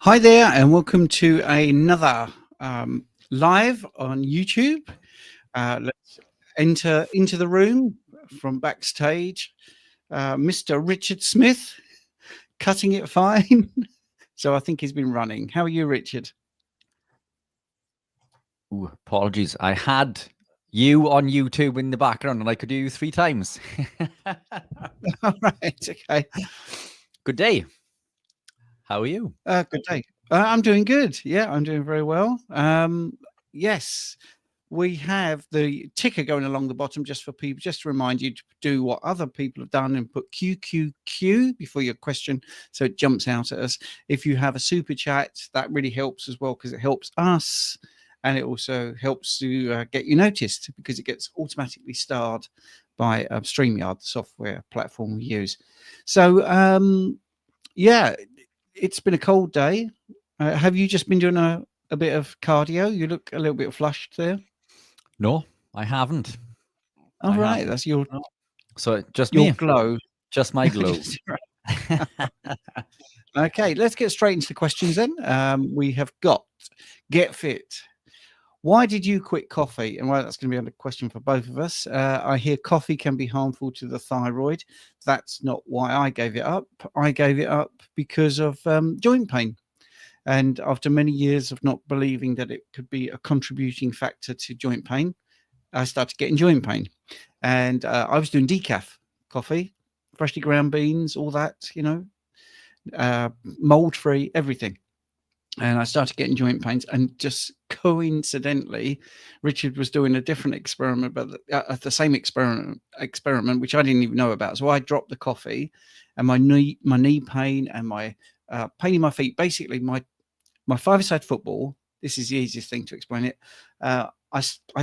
Hi there, and welcome to another live on YouTube. Let's enter into the room from backstage. Mr. Richard Smith, cutting it fine. So I think he's been running. How are you, Richard? Ooh, apologies. I had you on YouTube in the background, and I could do you 3 times. All right, okay. Good day. How are you? Good day. I'm doing good. Yeah, I'm doing very well. Yes, we have the ticker going along the bottom just for people, just to remind you to do what other people have done and put QQQ before your question so it jumps out at us. If you have a super chat, that really helps as well because it helps us and it also helps to get you noticed because it gets automatically starred by StreamYard, the software platform we use. So, yeah, it's been a cold day. Have you just been doing a bit of cardio? You look a little bit flushed there. No, I haven't. All right, that's your So just me, glow. just my glow. Okay, let's get straight into the questions then. We have got get fit. Why did you quit coffee? And well, that's going to be a question for both of us. I hear coffee can be harmful to the thyroid. That's not why I gave it up. I gave it up because of joint pain. And after many years of not believing that it could be a contributing factor to joint pain, I started getting joint pain. And I was doing decaf coffee, freshly ground beans, all that, mold free, everything. And I started getting joint pains, and just coincidentally, Richard was doing a different experiment, but the same experiment, which I didn't even know about. So I dropped the coffee, and my knee pain and my pain in my feet, basically my five-a-side football. This is the easiest thing to explain it. I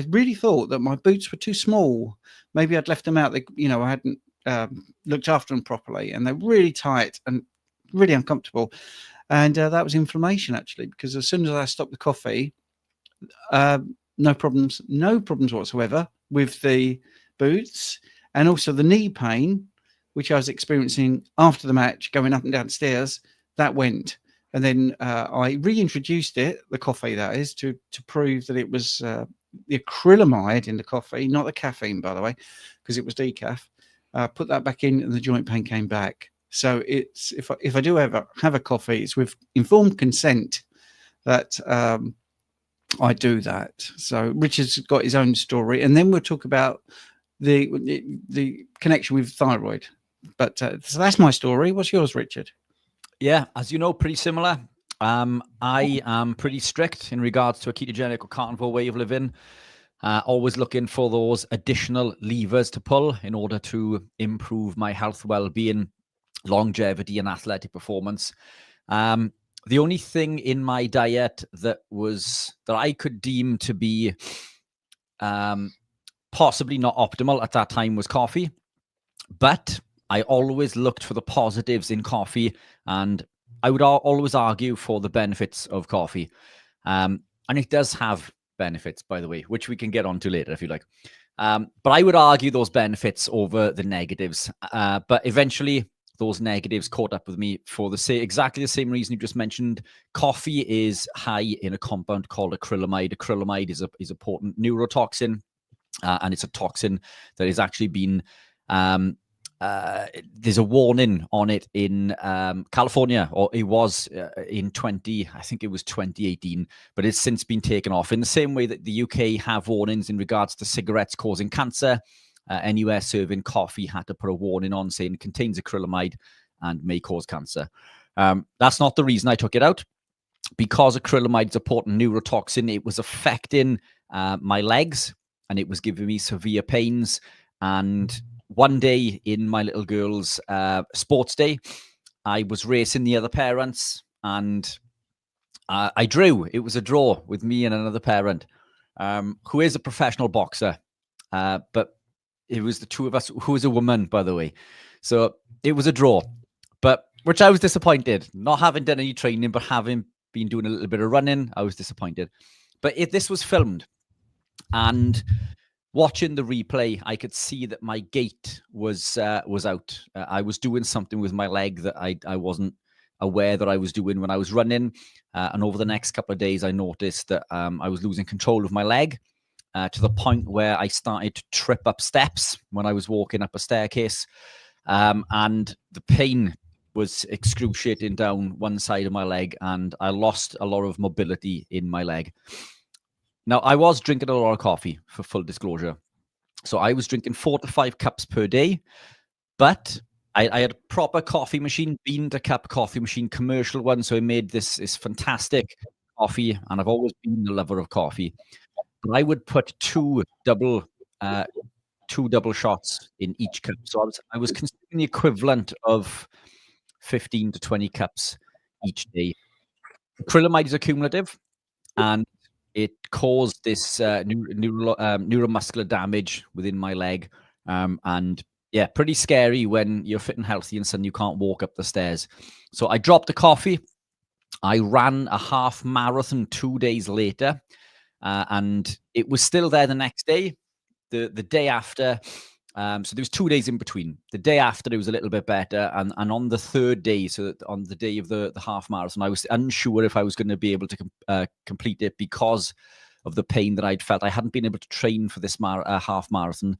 really thought that my boots were too small. Maybe I'd left them out. I hadn't looked after them properly, and they're really tight and really uncomfortable. And that was inflammation, actually, because as soon as I stopped the coffee, no problems whatsoever with the boots, and also the knee pain, which I was experiencing after the match, going up and down stairs, that went. And then I reintroduced it, the coffee that is, to prove that it was the acrylamide in the coffee, not the caffeine, by the way, because it was decaf. Put that back in, and the joint pain came back. So it's if I do ever have a coffee, it's with informed consent that I do that. So Richard's got his own story, and then we'll talk about the connection with thyroid. But so that's my story. What's yours, Richard? Yeah, as you know, pretty similar. I am pretty strict in regards to a ketogenic or carnivore way of living. Always looking for those additional levers to pull in order to improve my health, well-being, longevity, and athletic performance. The only thing in my diet that I could deem to be possibly not optimal at that time was coffee, but I always looked for the positives in coffee, and I would always argue for the benefits of coffee. And it does have benefits, by the way, which we can get onto later if you like. But I would argue those benefits over the negatives. But eventually, those negatives caught up with me for exactly the same reason you just mentioned. Coffee is high in a compound called acrylamide. Acrylamide is a potent neurotoxin, and it's a toxin that has actually been there's a warning on it in California, or it was in 2018, but it's since been taken off. In the same way that the UK have warnings in regards to cigarettes causing cancer, anywhere serving coffee had to put a warning on saying it contains acrylamide and may cause cancer. That's not the reason I took it out. Because acrylamide is a potent neurotoxin, it was affecting my legs, and it was giving me severe pains. And one day in my little girl's sports day, I was racing the other parents, and I drew. It was a draw with me and another parent who is a professional boxer. But it was the two of us, who is a woman, by the way. So it was a draw, which I was disappointed. Not having done any training, but having been doing a little bit of running, I was disappointed. But this was filmed, and watching the replay, I could see that my gait was out. I was doing something with my leg that I wasn't aware that I was doing when I was running. And over the next couple of days, I noticed that I was losing control of my leg to the point where I started to trip up steps when I was walking up a staircase. And the pain was excruciating down one side of my leg, and I lost a lot of mobility in my leg. Now, I was drinking a lot of coffee, for full disclosure. So I was drinking 4 to 5 cups per day, but I had a proper coffee machine, bean to cup coffee machine, commercial one. So I made this fantastic coffee, and I've always been a lover of coffee. But I would put two double shots in each cup. So I was consuming the equivalent of 15 to 20 cups each day. Acrylamide is accumulative, and it caused this neuromuscular damage within my leg. And yeah, pretty scary when you're fit and healthy and suddenly you can't walk up the stairs. So I dropped the coffee. I ran a half marathon 2 days later, and it was still there the next day. The day after, so there was 2 days in between. The day after, it was a little bit better, and on the third day, so on the day of the half marathon, I was unsure if I was going to be able to complete it because of the pain that I'd felt. I hadn't been able to train for this half marathon,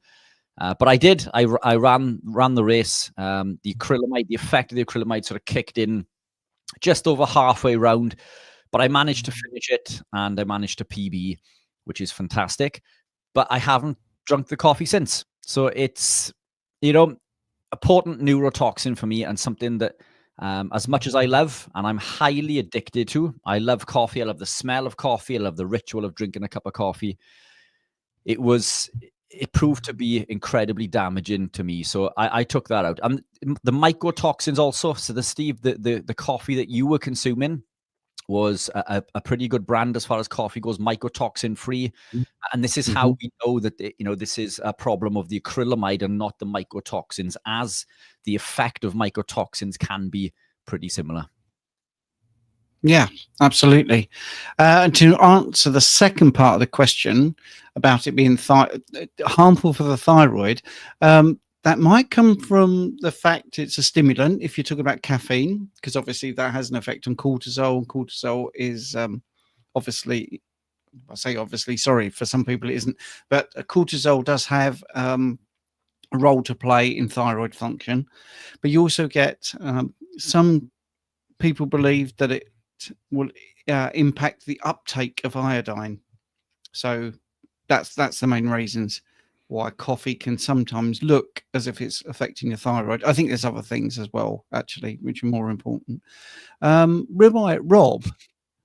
but I did. I ran the race. The effect of the acrylamide sort of kicked in just over halfway round, but I managed to finish it, and I managed to PB, which is fantastic. But I haven't drunk the coffee since. So it's, a potent neurotoxin for me, and something that as much as I love and I'm highly addicted to. I love coffee. I love the smell of coffee. I love the ritual of drinking a cup of coffee. It proved to be incredibly damaging to me. So I took that out. The mycotoxins also. So Steve, the coffee that you were consuming was a pretty good brand as far as coffee goes, mycotoxin free. And this is how we know that, this is a problem of the acrylamide and not the mycotoxins, as the effect of mycotoxins can be pretty similar. Yeah, absolutely. And to answer the second part of the question about it being harmful for the thyroid, that might come from the fact it's a stimulant. If you talk about caffeine, because obviously that has an effect on cortisol. Cortisol is obviously, I say obviously, sorry, for some people it isn't, but cortisol does have a role to play in thyroid function. But you also get some people believe that it will impact the uptake of iodine. So that's the main reasons why coffee can sometimes look as if it's affecting your thyroid. I think there's other things as well, actually, which are more important. Rob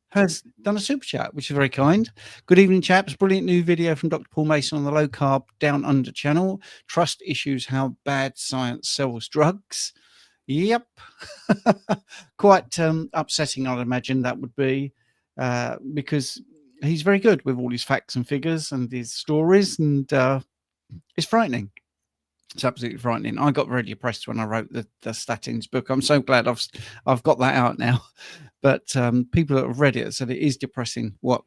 has done a super chat, which is very kind. Good evening, chaps. Brilliant new video from Dr. Paul Mason on the Low Carb Down Under channel. Trust issues, how bad science sells drugs. Yep. Quite upsetting, I'd imagine that would be, because he's very good with all his facts and figures and his stories, and it's frightening. It's absolutely frightening. I got very depressed when I wrote the statins book. I'm so glad I've got that out now. But people that have read it said it is depressing what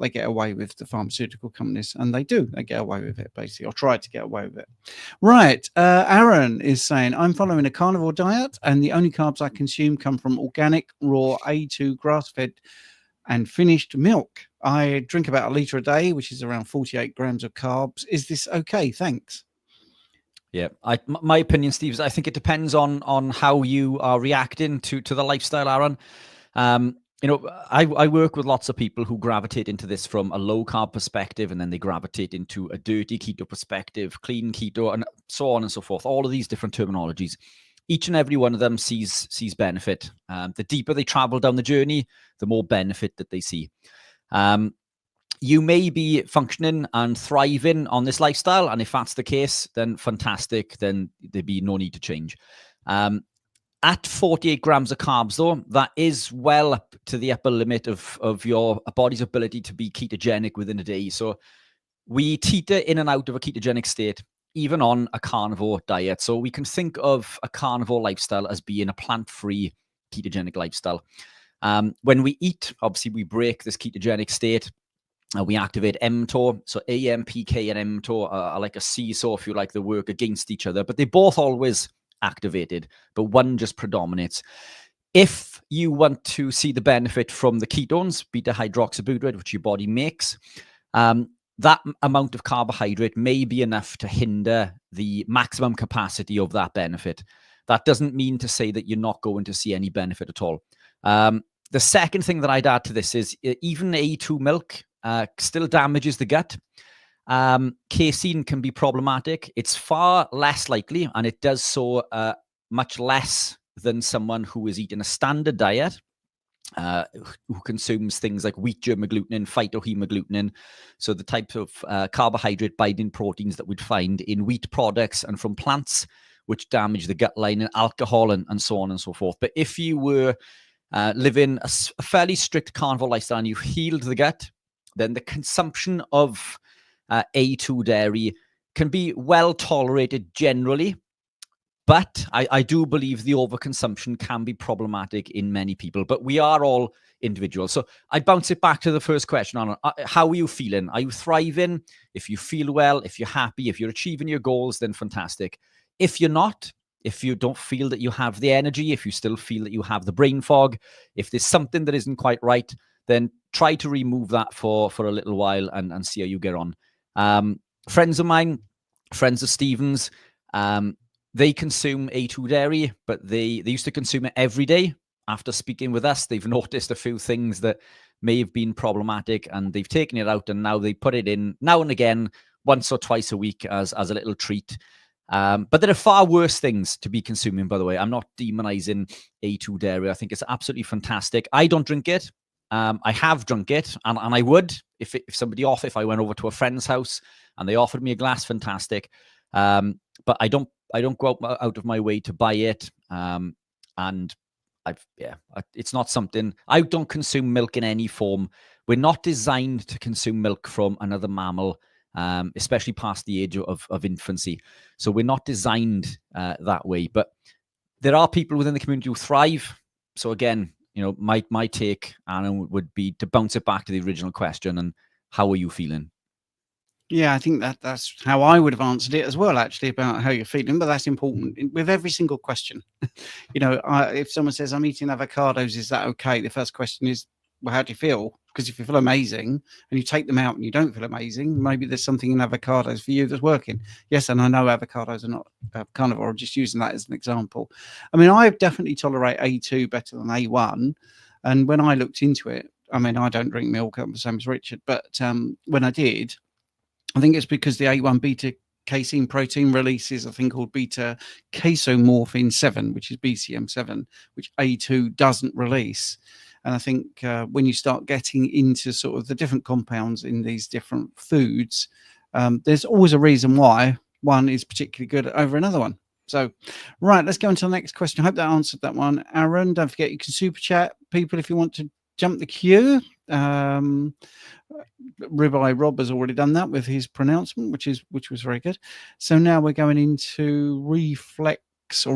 they get away with, the pharmaceutical companies, and they do. They get away with it, basically, or try to get away with it. Right. Aaron is saying, I'm following a carnivore diet, and the only carbs I consume come from organic, raw, A2 grass-fed and finished milk. I drink about 1 litre a day, which is around 48 grams of carbs. Is this okay? Thanks. Yeah, my opinion, Steve, is I think it depends on how you are reacting to the lifestyle, Aaron. I work with lots of people who gravitate into this from a low carb perspective, and then they gravitate into a dirty keto perspective, clean keto, and so on and so forth. All of these different terminologies. Each and every one of them sees benefit. The deeper they travel down the journey, the more benefit that they see. You may be functioning and thriving on this lifestyle, and if that's the case, then fantastic. Then there'd be no need to change. At 48 grams of carbs, though, that is well up to the upper limit of your body's ability to be ketogenic within a day. So we teeter in and out of a ketogenic state, even on a carnivore diet. So we can think of a carnivore lifestyle as being a plant-free ketogenic lifestyle. When we eat, obviously we break this ketogenic state. We activate mTOR. So AMPK and mTOR are like a seesaw, if you like, they work against each other, but they both always activated, but one just predominates. If you want to see the benefit from the ketones, beta hydroxybutyrate, which your body makes, that amount of carbohydrate may be enough to hinder the maximum capacity of that benefit. That doesn't mean to say that you're not going to see any benefit at all. The second thing that I'd add to this is even A2 milk still damages the gut. Casein can be problematic. It's far less likely, and it does so much less than someone who is eating a standard diet, who consumes things like wheat germ agglutinin, phytohemagglutinin, so the type of carbohydrate binding proteins that we'd find in wheat products and from plants, which damage the gut lining, alcohol, and so on and so forth. But if you were living a fairly strict carnivore lifestyle and you healed the gut, then the consumption of A2 dairy can be well tolerated generally. But I do believe the overconsumption can be problematic in many people. But we are all individuals. So I bounce it back to the first question on how are you feeling? Are you thriving? If you feel well, if you're happy, if you're achieving your goals, then fantastic. If you're not, if you don't feel that you have the energy, if you still feel that you have the brain fog, if there's something that isn't quite right, then try to remove that for a little while and see how you get on. Friends of mine, friends of Stephen's, they consume A2 dairy, but they used to consume it every day. After speaking with us, they've noticed a few things that may have been problematic, and they've taken it out, and now they put it in now and again, once or twice a week as a little treat. But there are far worse things to be consuming, by the way. I'm not demonizing A2 dairy. I think it's absolutely fantastic. I don't drink it. I have drunk it, and I would if I went over to a friend's house and they offered me a glass, fantastic. But I don't go out of my way to buy it. And it's not something. I don't consume milk in any form. We're not designed to consume milk from another mammal, especially past the age of infancy. So we're not designed that way. But there are people within the community who thrive. So again, my take, Aaron, would be to bounce it back to the original question. And how are you feeling? Yeah, I think that's how I would have answered it as well, actually, about how you're feeling. But that's important with every single question. If someone says, I'm eating avocados, is that okay? The first question is, well, how do you feel? Because if you feel amazing and you take them out and you don't feel amazing, maybe there's something in avocados for you that's working. Yes, and I know avocados are not carnivore, just using that as an example. I mean, I definitely tolerate A2 better than A1. And when I looked into it, I mean, I don't drink milk, I'm the same as Richard, but when I did, I think it's because the A1 beta casein protein releases a thing called beta casomorphin 7, which is BCM7, which A2 doesn't release. And I think when you start getting into sort of the different compounds in these different foods, there's always a reason why one is particularly good over another one. So, right, let's go on to the next question. I hope that answered that one. Aaron, don't forget you can super chat people if you want to jump the queue. Ribeye Rob has already done that with his pronouncement, which was very good. So now we're going into reflux sucks.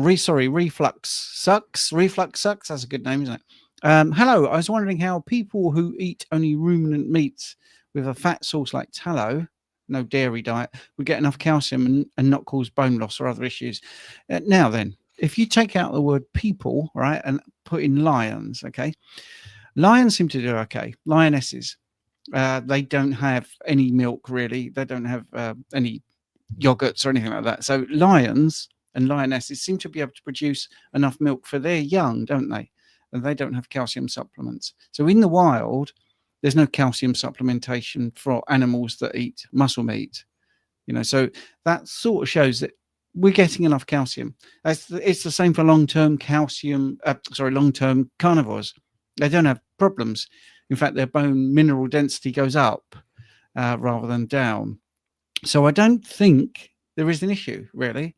Reflux sucks. That's a good name, isn't it? Hello. I was wondering how people who eat only ruminant meats with a fat source like tallow, no dairy diet, would get enough calcium and not cause bone loss or other issues. Now then, if you take out the word people, right, and put in lions, okay, lions seem to do okay. Lionesses. They don't have any milk, really. They don't have any yogurts or anything like that. So lions and lionesses seem to be able to produce enough milk for their young, don't they? And they don't have calcium supplements. So in the wild, there's no calcium supplementation for animals that eat muscle meat. So that sort of shows that we're getting enough calcium. It's the same for long-term carnivores. They don't have problems. In fact, their bone mineral density goes up rather than down. So I don't think there is an issue, really.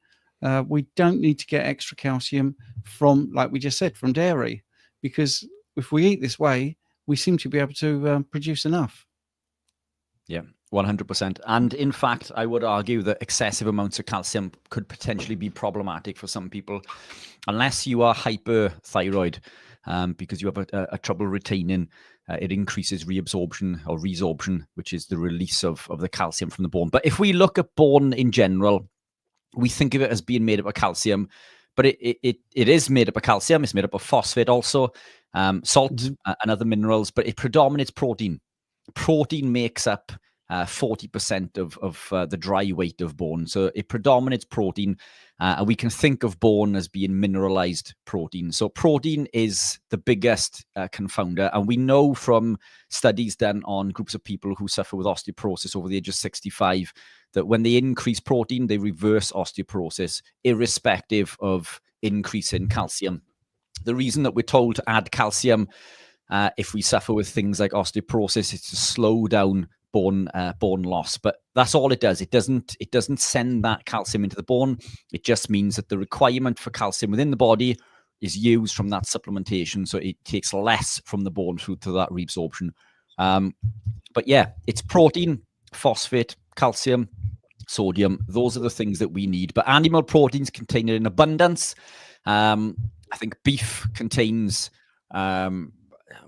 We don't need to get extra calcium from, like we just said, from dairy, because if we eat this way, we seem to be able to produce enough. Yeah, 100%. And in fact, I would argue that excessive amounts of calcium could potentially be problematic for some people, unless you are hyperthyroid, because you have a trouble retaining. It increases reabsorption or resorption, which is the release of the calcium from the bone. But if we look at bone in general, we think of it as being made up of calcium but it is made up of calcium. It's made up of phosphate also, salt, and other minerals, but it predominates protein. Protein makes up 40% of the dry weight of bone. So it predominates protein, and we can think of bone as being mineralized protein. So protein is the biggest confounder, and we know from studies done on groups of people who suffer with osteoporosis over the age of 65 that when they increase protein, they reverse osteoporosis, irrespective of increase in calcium. The reason that we're told to add calcium if we suffer with things like osteoporosis is to slow down bone loss, but that's all it does. It doesn't send that calcium into the bone. It just means that the requirement for calcium within the body is used from that supplementation, so it takes less from the bone through to that reabsorption. But yeah, it's protein, phosphate, calcium, sodium. Those are the things that we need. But animal proteins contain it in abundance. I think beef contains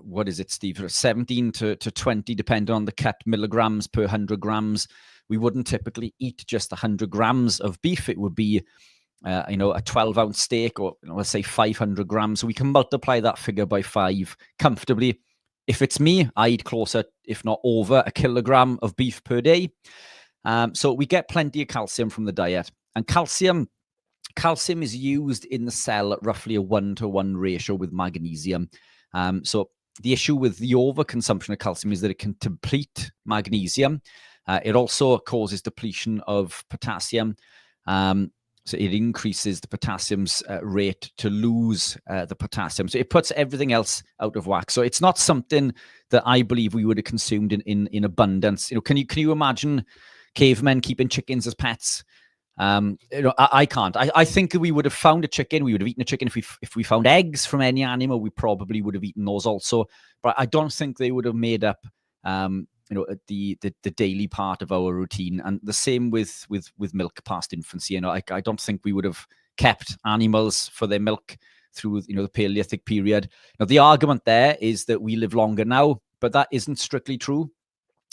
what is it, Steve? 17 to 20, depending on the cut, milligrams per 100 grams. We wouldn't typically eat just 100 grams of beef. It would be, a 12-ounce steak, or let's say 500 grams. So we can multiply that figure by 5 comfortably. If it's me, I eat closer, if not over, 1 kilogram of beef per day. So we get plenty of calcium from the diet. And calcium is used in the cell at roughly a 1-to-1 ratio with magnesium. So the issue with the overconsumption of calcium is that it can deplete magnesium. It also causes depletion of potassium. So it increases the potassium's rate to lose the potassium. So it puts everything else out of whack. So it's not something that I believe we would have consumed in abundance. Can you imagine cavemen keeping chickens as pets? I can't. I think we would have found a chicken. We would have eaten a chicken. If we found eggs from any animal, we probably would have eaten those also. But I don't think they would have made up, the daily part of our routine. And the same with milk past infancy. I don't think we would have kept animals for their milk through the Paleolithic period. Now the argument there is that we live longer now, but that isn't strictly true.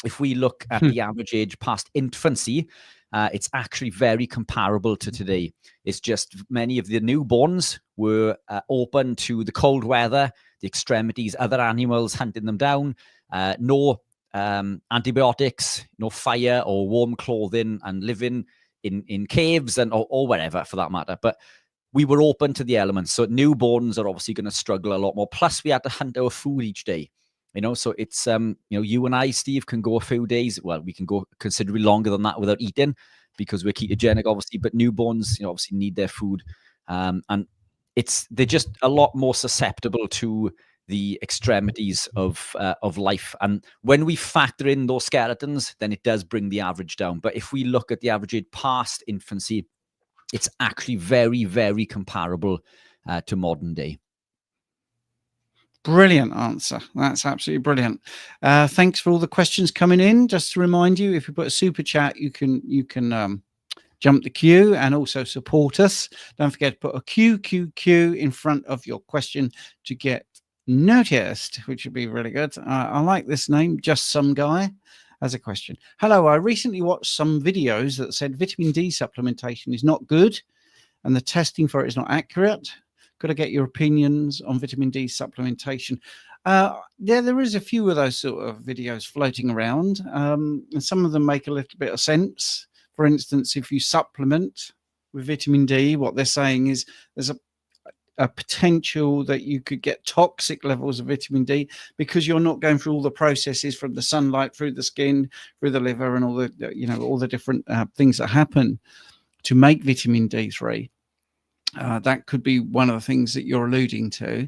If we look at the average age past infancy, it's actually very comparable to today. It's just many of the newborns were open to the cold weather, the extremities, other animals hunting them down, no antibiotics, no fire or warm clothing, and living in caves or wherever for that matter. But we were open to the elements. So newborns are obviously going to struggle a lot more. Plus, we had to hunt our food each day. So it's, you and I, Steve, can go a few days. Well, we can go considerably longer than that without eating because we're ketogenic, obviously. But newborns, obviously need their food. And they're just a lot more susceptible to the extremities of life. And when we factor in those skeletons, then it does bring the average down. But if we look at the average age past infancy, it's actually very, very comparable to modern day. Brilliant answer. That's absolutely brilliant. Thanks for all the questions coming in. Just to remind you, if you put a super chat, you can jump the queue and also support us. Don't forget to put a QQQ in front of your question to get noticed, which would be really good. I like this name, Just Some Guy, as a question. Hello, I recently watched some videos that said vitamin D supplementation is not good and the testing for it is not accurate. Got to get your opinions on vitamin D supplementation. There is a few of those sort of videos floating around, and some of them make a little bit of sense. For instance, if you supplement with vitamin D, what they're saying is there's a potential that you could get toxic levels of vitamin D because you're not going through all the processes from the sunlight through the skin, through the liver, and all the different things that happen to make vitamin D3. That could be one of the things that you're alluding to.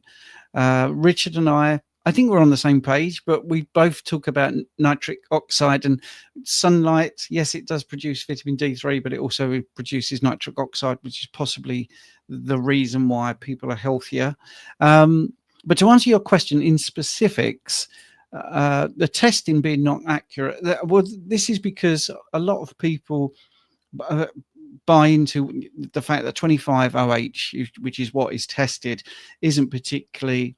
Richard and I think we're on the same page, but we both talk about nitric oxide and sunlight. Yes, it does produce vitamin D3, but it also produces nitric oxide, which is possibly the reason why people are healthier. But to answer your question in specifics, the testing being not accurate, this is because a lot of people buy into the fact that 25-OH, which is what is tested, isn't particularly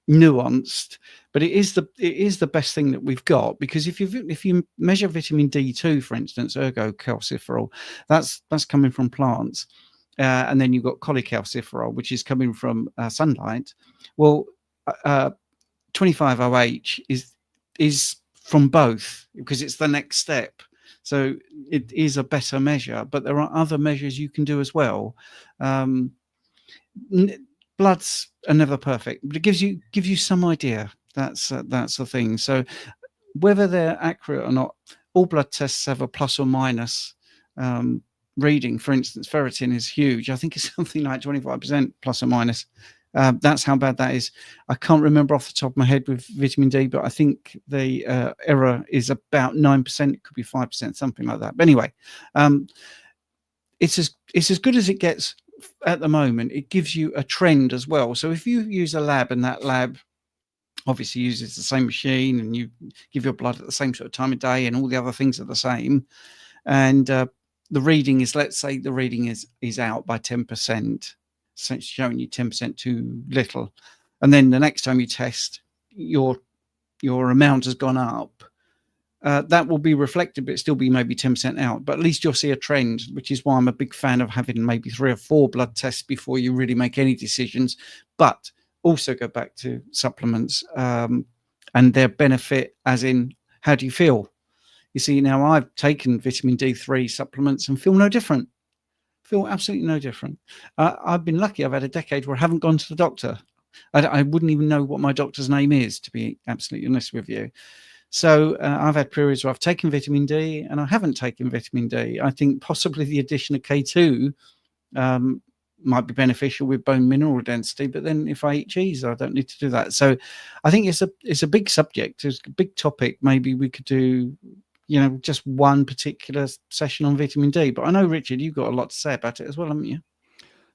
nuanced, but it is the best thing that we've got, because if you measure vitamin D2, for instance, ergo calciferol, that's coming from plants. and then you've got cholecalciferol, which is coming from sunlight. Well, 25OH is from both, because it's the next step. So it is a better measure, but there are other measures you can do as well. Bloods are never perfect, but it gives you some idea. That's the thing. So whether they're accurate or not, all blood tests have a plus or minus reading. For instance, ferritin is huge. I think it's something like 25% plus or minus. That's how bad that is. I can't remember off the top of my head with vitamin D, but I think the error is about 9%. It could be 5%, something like that. But anyway, it's as good as it gets at the moment. It gives you a trend as well. So if you use a lab and that lab obviously uses the same machine, and you give your blood at the same sort of time of day, and all the other things are the same, and the reading is, let's say the reading is out by 10%, so it's showing you 10% too little, and then the next time you test, your amount has gone up, that will be reflected, but still be maybe 10% out. But at least you'll see a trend, which is why I'm a big fan of having maybe 3 or 4 blood tests before you really make any decisions. But also go back to supplements and their benefit, as in, how do you feel? You see, now I've taken vitamin D3 supplements and feel no different. Feel absolutely no different. I've been lucky. I've had a decade where I haven't gone to the doctor. I wouldn't even know what my doctor's name is, to be absolutely honest with you. So I've had periods where I've taken vitamin D and I haven't taken vitamin D. I think possibly the addition of K2 might be beneficial with bone mineral density, but then if I eat cheese, I don't need to do that. So I think it's a big subject. It's a big topic. Maybe we could do, just one particular session on vitamin D. But I know, Richard, you've got a lot to say about it as well, haven't you?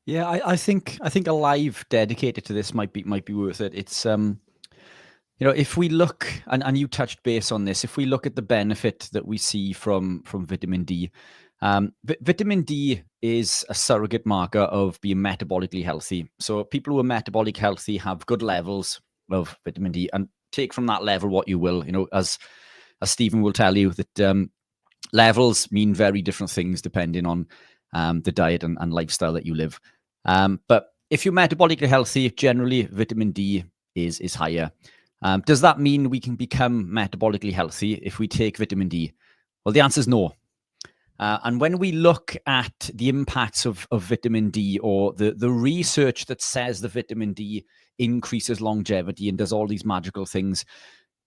Yeah, I think a live dedicated to this might be worth it. It's if we look, and you touched base on this, if we look at the benefit that we see from vitamin D, vitamin D is a surrogate marker of being metabolically healthy. So people who are metabolic healthy have good levels of vitamin D, and take from that level what you will. As Stephen will tell you, that levels mean very different things depending on the diet and lifestyle that you live. But if you're metabolically healthy, generally vitamin D is higher. Does that mean we can become metabolically healthy if we take vitamin D? Well, the answer is no. And when we look at the impacts of vitamin D, or the research that says the vitamin D increases longevity and does all these magical things,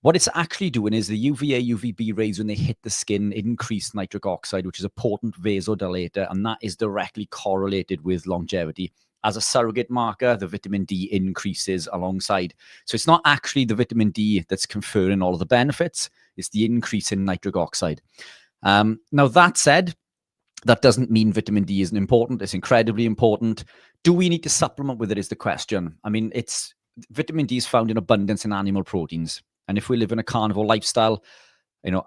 what it's actually doing is the UVA, UVB rays, when they hit the skin, increase nitric oxide, which is a potent vasodilator, and that is directly correlated with longevity. As a surrogate marker, the vitamin D increases alongside. So it's not actually the vitamin D that's conferring all of the benefits, it's the increase in nitric oxide. Now, that said, that doesn't mean vitamin D isn't important. It's incredibly important. Do we need to supplement with it is the question. I mean, vitamin D is found in abundance in animal proteins. And if we live in a carnivore lifestyle,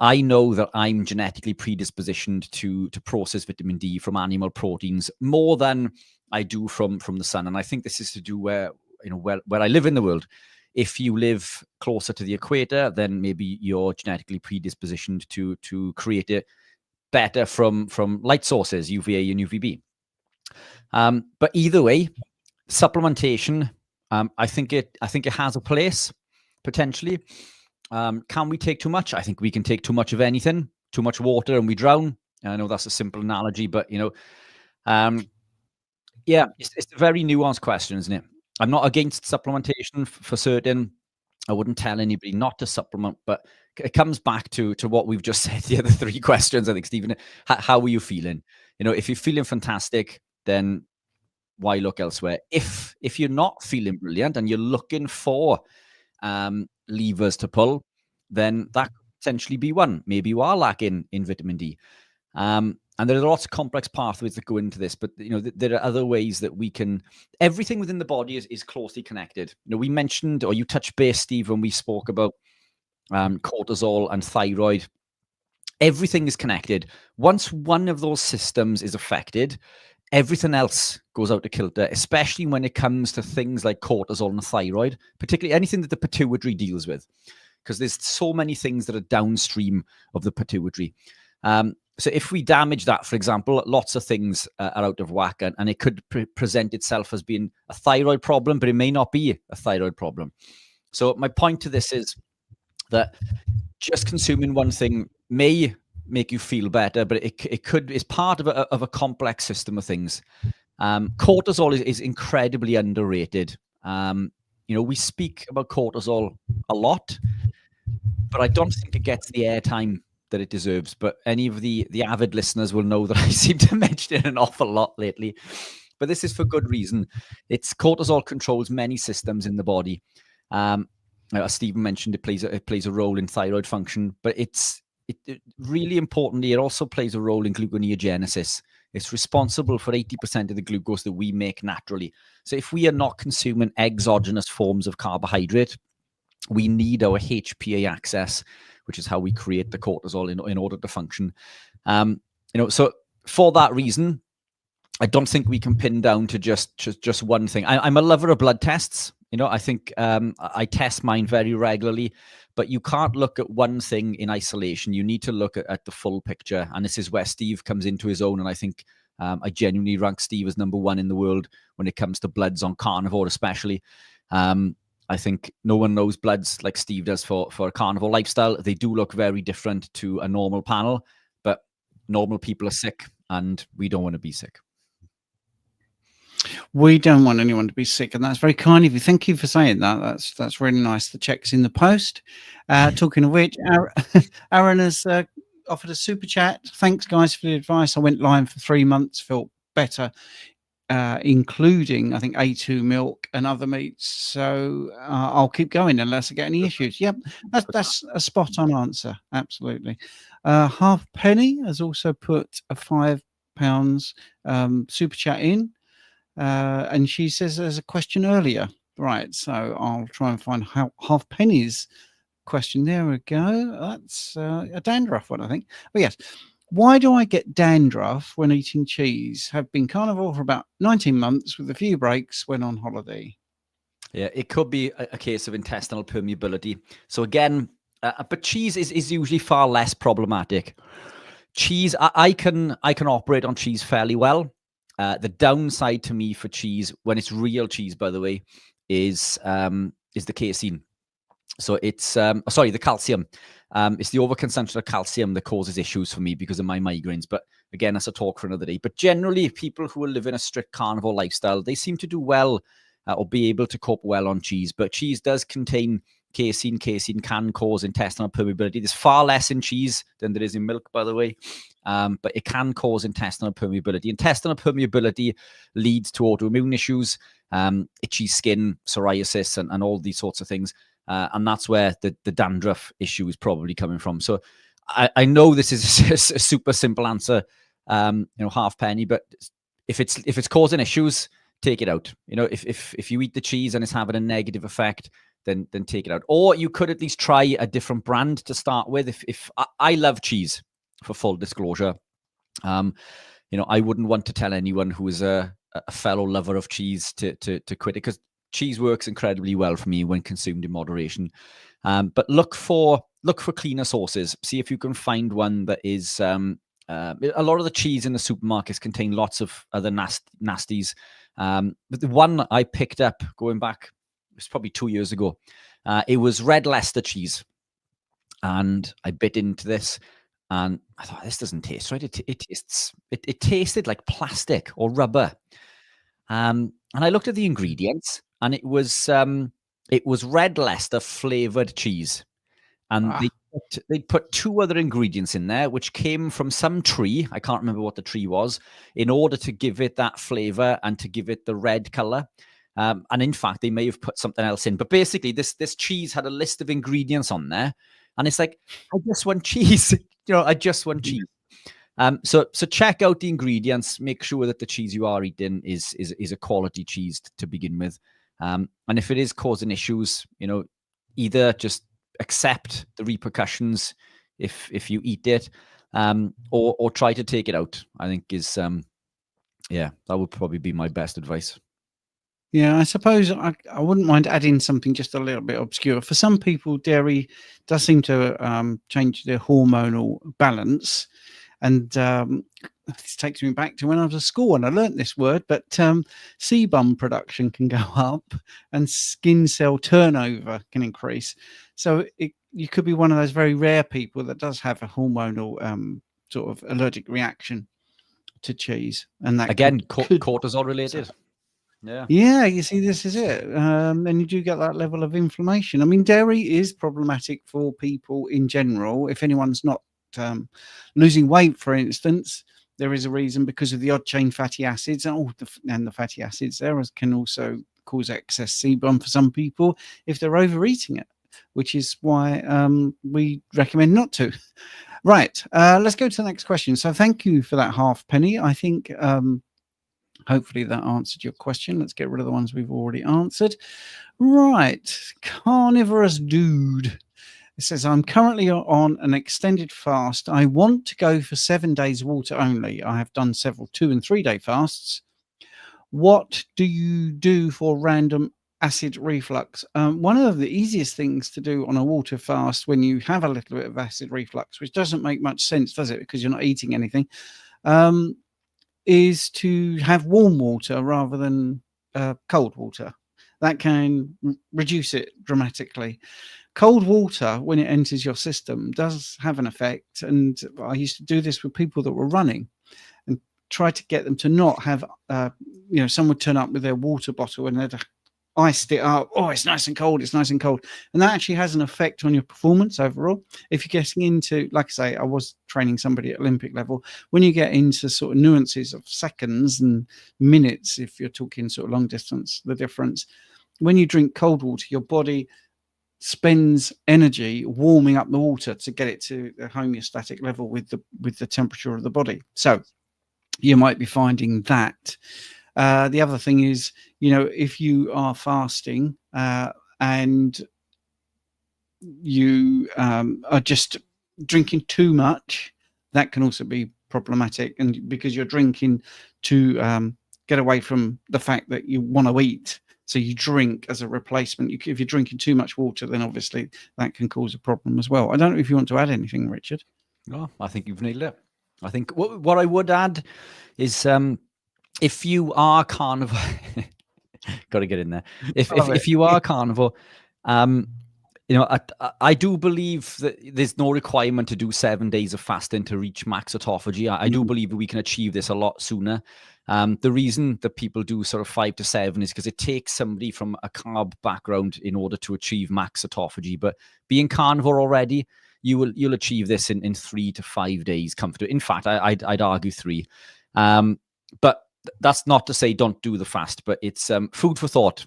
I know that I'm genetically predispositioned to process vitamin D from animal proteins more than I do from the sun. And I think this is to do where I live in the world. If you live closer to the equator, then maybe you're genetically predispositioned to create it better from light sources, UVA and UVB. But either way, supplementation, I think it has a place potentially. Can we take too much? I think we can take too much of anything. Too much water and we drown. I know that's a simple analogy, but it's a very nuanced question, isn't it? I'm not against supplementation for certain. I wouldn't tell anybody not to supplement, but it comes back to what we've just said, the other 3 questions, I think, Stephen. How are you feeling? If you're feeling fantastic, then why look elsewhere? If you're not feeling brilliant and you're looking for levers to pull, then that could potentially be one. Maybe you are lacking in vitamin D. And there are lots of complex pathways that go into this, but there are other ways that we can. Everything within the body is closely connected. We mentioned, or you touched base, Steve, when we spoke about cortisol and thyroid. Everything is connected. Once one of those systems is affected, everything else goes out to kilter, especially when it comes to things like cortisol and thyroid, particularly anything that the pituitary deals with, because there's so many things that are downstream of the pituitary. So if we damage that, for example, lots of things are out of whack, and it could present itself as being a thyroid problem, but it may not be a thyroid problem. So my point to this is that just consuming one thing may make you feel better, but it's part of a complex system of things. Cortisol is incredibly underrated. We speak about cortisol a lot, but I don't think it gets the airtime that it deserves. But any of the avid listeners will know that I seem to mention it an awful lot lately. But this is for good reason. Cortisol controls many systems in the body. As Stephen mentioned, it plays a role in thyroid function, but it really importantly, it also plays a role in gluconeogenesis. It's responsible for 80% of the glucose that we make naturally. So if we are not consuming exogenous forms of carbohydrate, we need our HPA access, which is how we create the cortisol in order to function. So for that reason, I don't think we can pin down to just one thing. I'm a lover of blood tests. I think I test mine very regularly, but you can't look at one thing in isolation. You need to look at the full picture. And this is where Steve comes into his own. And I think I genuinely rank Steve as number one in the world when it comes to bloods on carnivore, especially. I think no one knows bloods like Steve does for a carnivore lifestyle. They do look very different to a normal panel, but normal people are sick and we don't want to be sick. We don't want anyone to be sick, and that's very kind of you. Thank you for saying that. That's really nice. The check's in the post. Talking of which, Aaron has offered a super chat. Thanks, guys, for the advice. I went live for 3 months, felt better, including, I think, A2 milk and other meats. So I'll keep going unless I get any issues. Yep, that's a spot-on answer. Absolutely. Halfpenny has also put a £5 super chat in. And she says there's a question earlier. Right, so I'll try and find Halfpenny's question. There we go. That's a dandruff one, I think. But yes, why do I get dandruff when eating cheese? Have been carnivore for about 19 months with a few breaks when on holiday. Yeah, it could be a case of intestinal permeability. So again, but cheese is usually far less problematic. Cheese, I can operate on cheese fairly well. The downside to me for cheese, when it's real cheese, by the way, is the casein. So it's the calcium. It's the overconsumption of calcium that causes issues for me because of my migraines. But again, that's a talk for another day. But generally, people who are living a strict carnivore lifestyle, they seem to do well or be able to cope well on cheese. But cheese does contain casein. Casein can cause intestinal permeability. There's far less in cheese than there is in milk, by the way. But it can cause intestinal permeability. Intestinal permeability leads to autoimmune issues, itchy skin, psoriasis, and all these sorts of things. And that's where the dandruff issue is probably coming from. So I know this is a super simple answer, Halfpenny, but if it's causing issues, take it out. If you eat the cheese and it's having a negative effect, then take it out. Or you could at least try a different brand to start with. If I love cheese, for full disclosure, I wouldn't want to tell anyone who is a fellow lover of cheese to quit it, because cheese works incredibly well for me when consumed in moderation. But look for cleaner sources. See if you can find one that is a lot of the cheese in the supermarkets contain lots of other nasties. But the one I picked up going back, it's probably 2 years ago. It was red Leicester cheese, and I bit into this. And I thought, this doesn't taste right. It tasted like plastic or rubber. And I looked at the ingredients, and it was red Leicester flavored cheese. And they put 2 other ingredients in there, which came from some tree. I can't remember what the tree was, in order to give it that flavor and to give it the red color. And in fact, they may have put something else in. But basically, this cheese had a list of ingredients on there. And it's like, I just want cheese. I just want cheese. So check out the ingredients. Make sure that the cheese you are eating is a quality cheese to begin with. And if it is causing issues, either just accept the repercussions if you eat it, or try to take it out. I think is that would probably be my best advice. Yeah, I suppose I wouldn't mind adding something just a little bit obscure. For some people, dairy does seem to change their hormonal balance. And this takes me back to when I was at school and I learnt this word, but sebum production can go up and skin cell turnover can increase. So you could be one of those very rare people that does have a hormonal sort of allergic reaction to cheese. And that Again, could cortisol related. Yeah. Yeah, you see, this is it. And you do get that level of inflammation. I mean, dairy is problematic for people in general. If anyone's not losing weight, for instance, there is a reason because of the odd chain fatty acids and the fatty acids there can also cause excess sebum for some people if they're overeating it, which is why we recommend not to. Right, let's go to the next question. So thank you for that halfpenny. I think hopefully that answered your question. Let's get rid of the ones we've already answered. Right, carnivorous dude. It says, I'm currently on an extended fast. I want to go for 7 days water only. I have done several 2 and 3 day fasts. What do you do for random acid reflux? One of the easiest things to do on a water fast when you have a little bit of acid reflux, which doesn't make much sense, does it? Because you're not eating anything, is to have warm water rather than cold water. That can reduce it dramatically. Cold water, when it enters your system, does have an effect. And I used to do this with people that were running and try to get them to not have, someone would turn up with their water bottle and they'd iced it up. Oh, it's nice and cold. It's nice and cold. And that actually has an effect on your performance overall. If you're getting into, like I say, I was training somebody at Olympic level. When you get into sort of nuances of seconds and minutes, if you're talking sort of long distance, the difference, when you drink cold water, your body spends energy warming up the water to get it to a homeostatic level with the temperature of the body. So you might be finding that. The other thing is, if you are fasting and you are just drinking too much, that can also be problematic. And because you're drinking to get away from the fact that you want to eat, so you drink as a replacement. If you're drinking too much water, then obviously that can cause a problem as well. I don't know if you want to add anything, Richard. No, I think you've nailed it. I think what I would add is if you are carnivore, got to get in there. If you are carnivore, I do believe that there's no requirement to do 7 days of fasting to reach max autophagy. I do believe that we can achieve this a lot sooner. The reason that people do sort of 5 to 7 is because it takes somebody from a carb background in order to achieve max autophagy. But being carnivore already, you'll achieve this in 3 to 5 days comfortably. In fact, I'd argue 3. But that's not to say don't do the fast, but it's food for thought,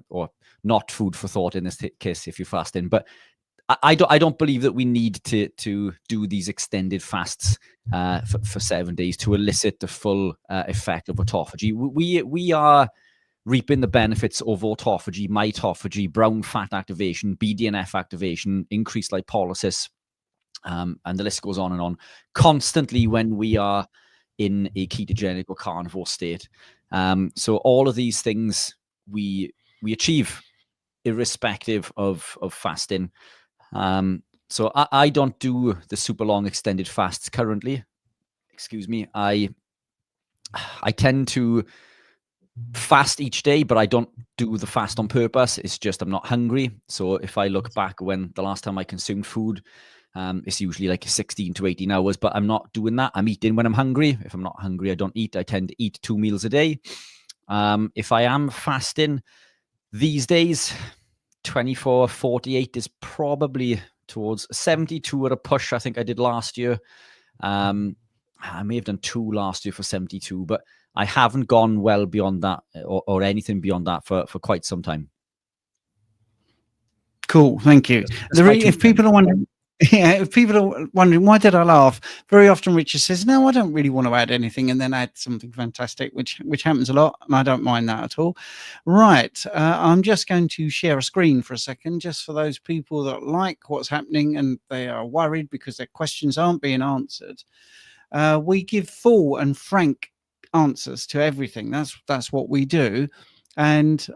or not food for thought in this case if you're fasting. But I don't believe that we need to do these extended fasts for 7 days to elicit the full effect of autophagy. We are reaping the benefits of autophagy, mitophagy, brown fat activation, BDNF activation, increased lipolysis, and the list goes on and on, constantly when we are in a ketogenic or carnivore state. So all of these things we achieve irrespective of fasting. So I don't do the super long extended fasts currently. Excuse me. I tend to fast each day, but I don't do the fast on purpose. It's just I'm not hungry. So if I look back when the last time I consumed food, it's usually like 16 to 18 hours, but I'm not doing that. I'm eating when I'm hungry. If I'm not hungry, I don't eat. I tend to eat 2 meals a day. If I am fasting these days, 24, 48 is probably towards 72 at a push. I think I did last year. I may have done 2 last year for 72, but I haven't gone well beyond that or anything beyond that for quite some time. Cool, thank you. If people are wondering, if people are wondering why did I laugh, very often Richard says, "No, I don't really want to add anything," and then add something fantastic, which happens a lot, and I don't mind that at all. Right, I'm just going to share a screen for a second, just for those people that like what's happening and they are worried because their questions aren't being answered. We give full and frank answers to everything. That's what we do, and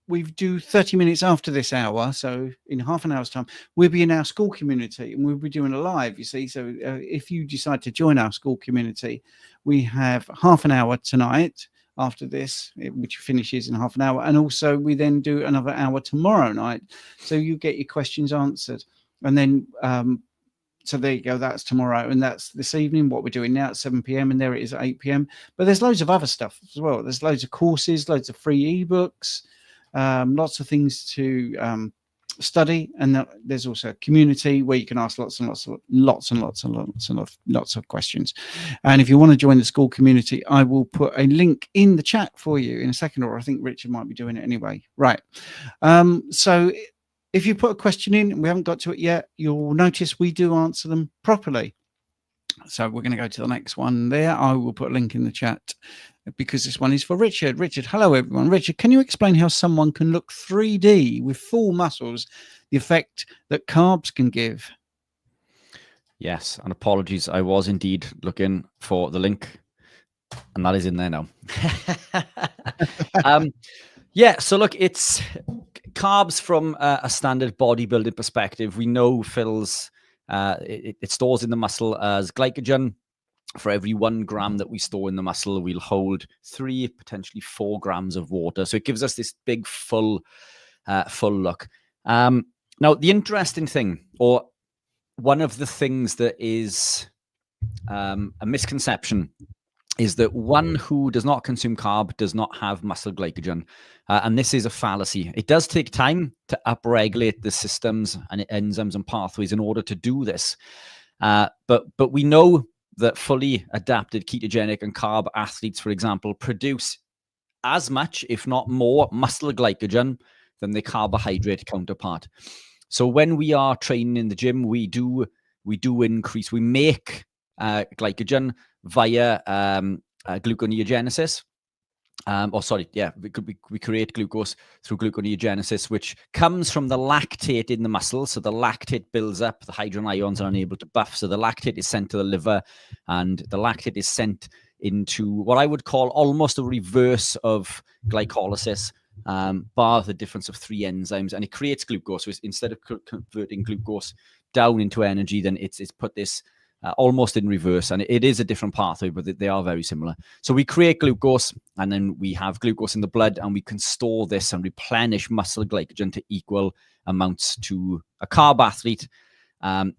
we do 30 minutes after this hour. So in half an hour's time, we'll be in our school community and we'll be doing a live, you see. So if you decide to join our school community, we have half an hour tonight after this, which finishes in half an hour. And also we then do another hour tomorrow night. So you get your questions answered. And then, so there you go. That's tomorrow, and that's this evening. What we're doing now at 7 p.m. and there it is at 8 p.m. But there's loads of other stuff as well. There's loads of courses, loads of free ebooks, lots of things to study, and there's also a community where you can ask lots of questions. And if you want to join the school community, I will put a link in the chat for you in a second, or I think Richard might be doing it anyway. Right. So if you put a question in and we haven't got to it yet, you'll notice we do answer them properly. So we're going to go to the next one there. I will put a link in the chat because this one is for Richard. Richard, hello, everyone. Richard, can you explain how someone can look 3D with full muscles, the effect that carbs can give? Yes, and apologies. I was indeed looking for the link, and that is in there now. Yeah, so look, it's carbs from a standard bodybuilding perspective. We know fills, it stores in the muscle as glycogen. For every 1 gram that we store in the muscle, we'll hold 3, potentially 4 grams of water. So it gives us this big full look. Now, the interesting thing, or one of the things that is a misconception, is that one who does not consume carb does not have muscle glycogen. And this is a fallacy. It does take time to upregulate the systems and enzymes and pathways in order to do this. But we know that fully adapted ketogenic and carb athletes, for example, produce as much, if not more, muscle glycogen than the carbohydrate counterpart. So when we are training in the gym, we do increase, we make glycogen via gluconeogenesis. We create glucose through gluconeogenesis, which comes from the lactate in the muscle. So the lactate builds up, the hydrogen ions are unable to buff. So the lactate is sent to the liver, and the lactate is sent into what I would call almost a reverse of glycolysis, bar the difference of 3 enzymes, and it creates glucose. So instead of converting glucose down into energy, then it's put this almost in reverse, and it is a different pathway, but they are very similar. So we create glucose, and then we have glucose in the blood, and we can store this and replenish muscle glycogen to equal amounts to a carb athlete,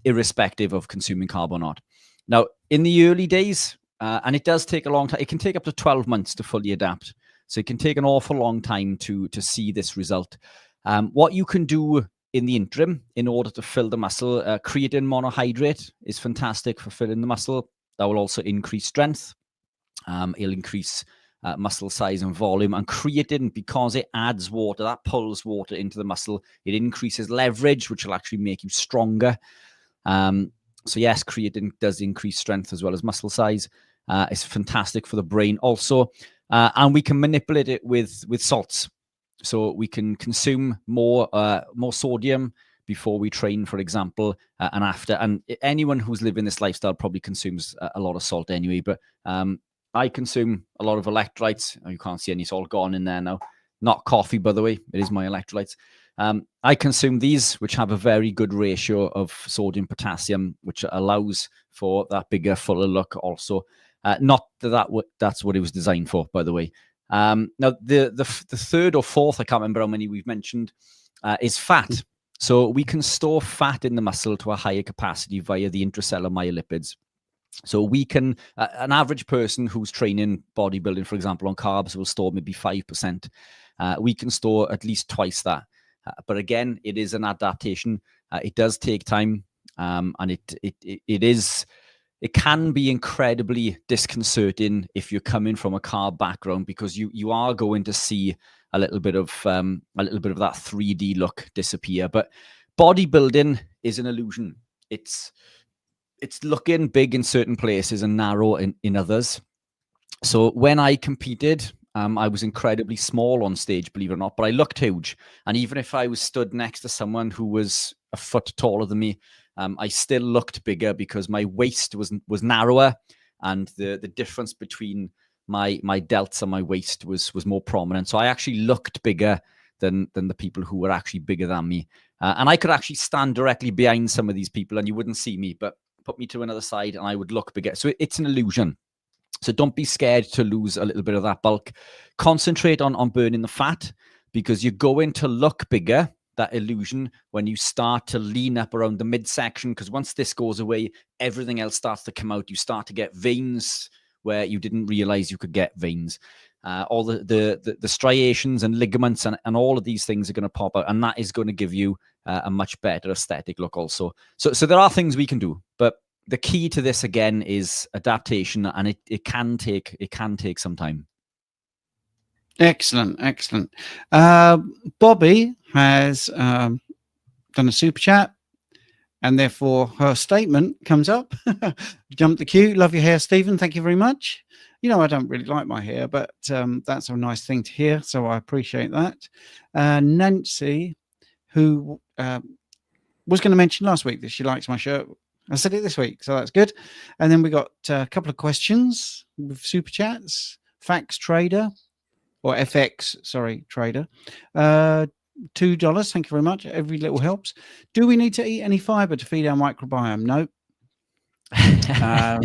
irrespective of consuming carb or not. Now, in the early days, and it does take a long time, it can take up to 12 months to fully adapt. So it can take an awful long time to see this result. What you can do in the interim, in order to fill the muscle, creatine monohydrate is fantastic for filling the muscle. That will also increase strength. It'll increase muscle size and volume. And creatine, because it adds water, that pulls water into the muscle, it increases leverage, which will actually make you stronger. So yes, creatine does increase strength as well as muscle size. It's fantastic for the brain also. And we can manipulate it with salts. So we can consume more sodium before we train, for example, and after. And anyone who's living this lifestyle probably consumes a lot of salt anyway. But I consume a lot of electrolytes. Oh, you can't see any salt gone in there now. Not coffee, by the way. It is my electrolytes. I consume these, which have a very good ratio of sodium potassium, which allows for that bigger, fuller look also. Not that's what it was designed for, by the way. Now, the third or fourth, I can't remember how many we've mentioned, is fat. So we can store fat in the muscle to a higher capacity via the intracellular myolipids. So we can, an average person who's training bodybuilding, for example, on carbs will store maybe 5%. We can store at least twice that. But again, it is an adaptation. It does take time, and it can be incredibly disconcerting if you're coming from a carb background, because you are going to see a little bit of that 3D look disappear. But bodybuilding is an illusion. It's looking big in certain places and narrow in others. So when I competed, I was incredibly small on stage, believe it or not, but I looked huge. And even if I was stood next to someone who was a foot taller than me, I still looked bigger because my waist was narrower, and the difference between my delts and my waist was more prominent. So I actually looked bigger than the people who were actually bigger than me. And I could actually stand directly behind some of these people and you wouldn't see me, but put me to another side and I would look bigger. So it's an illusion. So don't be scared to lose a little bit of that bulk. Concentrate on burning the fat, because you're going to look bigger, that illusion, when you start to lean up around the midsection, because once this goes away, everything else starts to come out. You start to get veins where you didn't realize you could get veins. All the striations and ligaments and all of these things are going to pop out, and that is going to give you a much better aesthetic look also. So there are things we can do, but the key to this again is adaptation, and it can take some time. Excellent. Bobby has done a super chat, and therefore her statement comes up. Jump the queue. Love your hair, Stephen. Thank you very much. You know, I don't really like my hair, but that's a nice thing to hear, so I appreciate that. Nancy, who was going to mention last week that she likes my shirt, I said it this week, so that's good. And then we got a couple of questions with super chats. Fax Trader, or FX, sorry, Trader. $2. Thank you very much. Every little helps. Do we need to eat any fiber to feed our microbiome? No. No,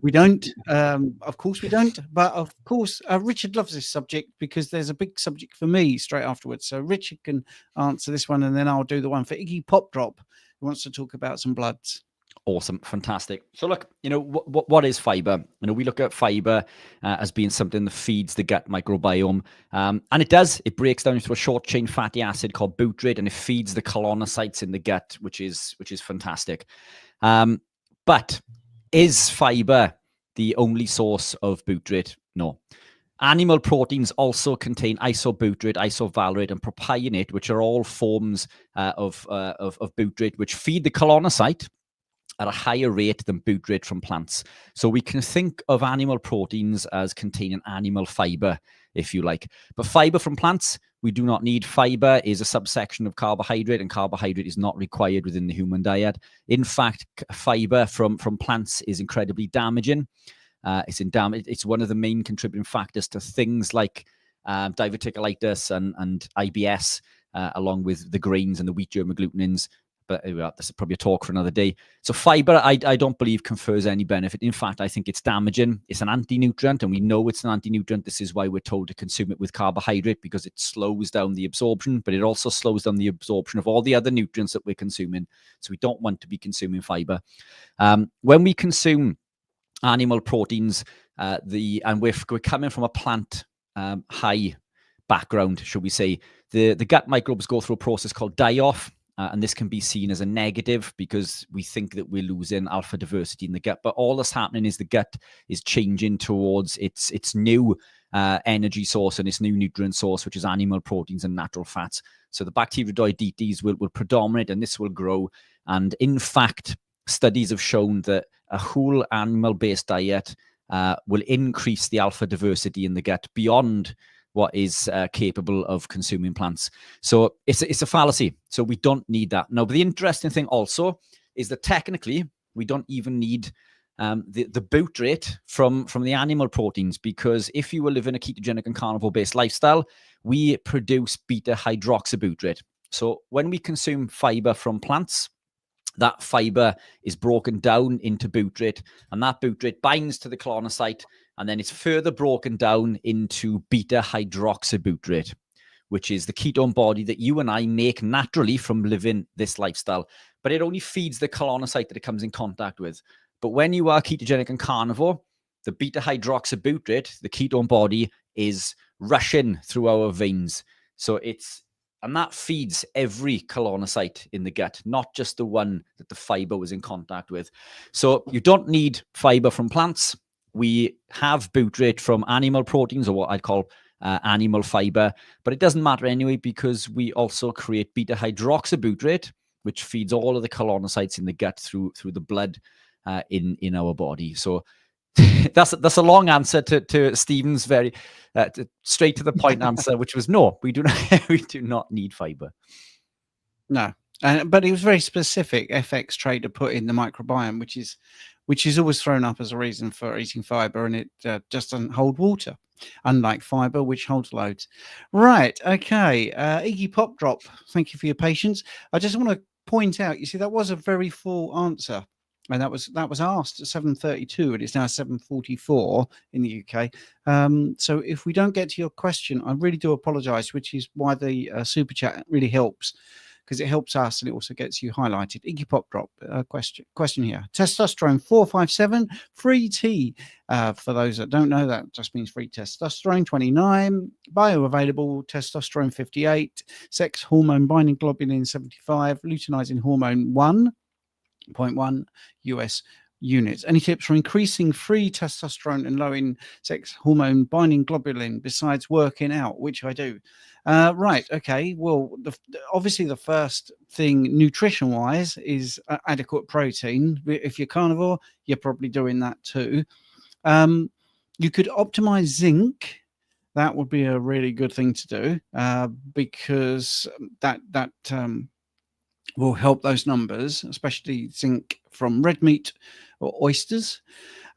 we don't. Of course we don't. But of course, Richard loves this subject because there's a big subject for me straight afterwards. So Richard can answer this one, and then I'll do the one for Iggy Pop Drop, who wants to talk about some bloods. Awesome. Fantastic. So look, you know, what is fiber? You know, we look at fiber as being something that feeds the gut microbiome. And it breaks down into a short chain fatty acid called butyrate, and it feeds the colonocytes in the gut, which is fantastic. But is fiber the only source of butyrate? No. Animal proteins also contain isobutyrate, isovalerate, and propionate, which are all forms of butyrate, which feed the colonocyte at a higher rate than butyrate from plants. So we can think of animal proteins as containing animal fiber, if you like. But fiber from plants, we do not need. Fiber is a subsection of carbohydrate, and carbohydrate is not required within the human diet. In fact, fiber from plants is incredibly damaging. It's one of the main contributing factors to things like diverticulitis and IBS, along with the grains and the wheat germ agglutinins. But this is probably a talk for another day. So fiber, I don't believe confers any benefit. In fact, I think it's damaging. It's an anti-nutrient, and we know it's an anti-nutrient. This is why we're told to consume it with carbohydrate, because it slows down the absorption, but it also slows down the absorption of all the other nutrients that we're consuming. So we don't want to be consuming fiber. When we consume animal proteins, and we're coming from a plant high background, should we say, the gut microbes go through a process called die-off. And this can be seen as a negative because we think that we're losing alpha diversity in the gut. But all that's happening is the gut is changing towards its new energy source and its new nutrient source, which is animal proteins and natural fats. So the bacteroidetes will predominate, and this will grow. And in fact, studies have shown that a whole animal-based diet will increase the alpha diversity in the gut beyond what is capable of consuming plants. So it's a fallacy. So we don't need that. Now, but the interesting thing also is that technically we don't even need the butyrate from the animal proteins, because if you were living a ketogenic and carnivore-based lifestyle, we produce beta-hydroxybutyrate. So when we consume fiber from plants, that fiber is broken down into butyrate, and that butyrate binds to the colonocyte, and then it's further broken down into beta-hydroxybutyrate, which is the ketone body that you and I make naturally from living this lifestyle. But it only feeds the colonocyte that it comes in contact with. But when you are ketogenic and carnivore, the beta-hydroxybutyrate, the ketone body, is rushing through our veins. And that feeds every colonocyte in the gut, not just the one that the fiber was in contact with. So you don't need fiber from plants. We have butyrate from animal proteins, or what I'd call animal fiber, but it doesn't matter anyway, because we also create beta-hydroxybutyrate, which feeds all of the colonocytes in the gut through the blood in our body. So that's a long answer to Stephen's very straight to the point answer, which was no, we do not need fiber. No, but it was very specific. FX Trader put in the microbiome, which is always thrown up as a reason for eating fiber, and it just doesn't hold water. unlike fiber, which holds loads. Right. Okay. Iggy Pop Drop, thank you for your patience. I just want to point out, you see, that was a very full answer. And that was asked at 7:32, and it's now 7:44 in the UK. So if we don't get to your question, I really do apologise, which is why the super chat really helps, because it helps us and it also gets you highlighted. Iggy Pop Drop question here. Testosterone 457 free T. For those that don't know, that just means free testosterone 29, bioavailable testosterone 58, sex hormone binding globulin 75, luteinizing hormone 1.1 US units. Any tips for increasing free testosterone and lowering sex hormone binding globulin besides working out, which I do? Right. Okay. Well, obviously the first thing nutrition wise is adequate protein. If you're carnivore, you're probably doing that too. You could optimize zinc. That would be a really good thing to do, because that will help those numbers, especially zinc from red meat or oysters.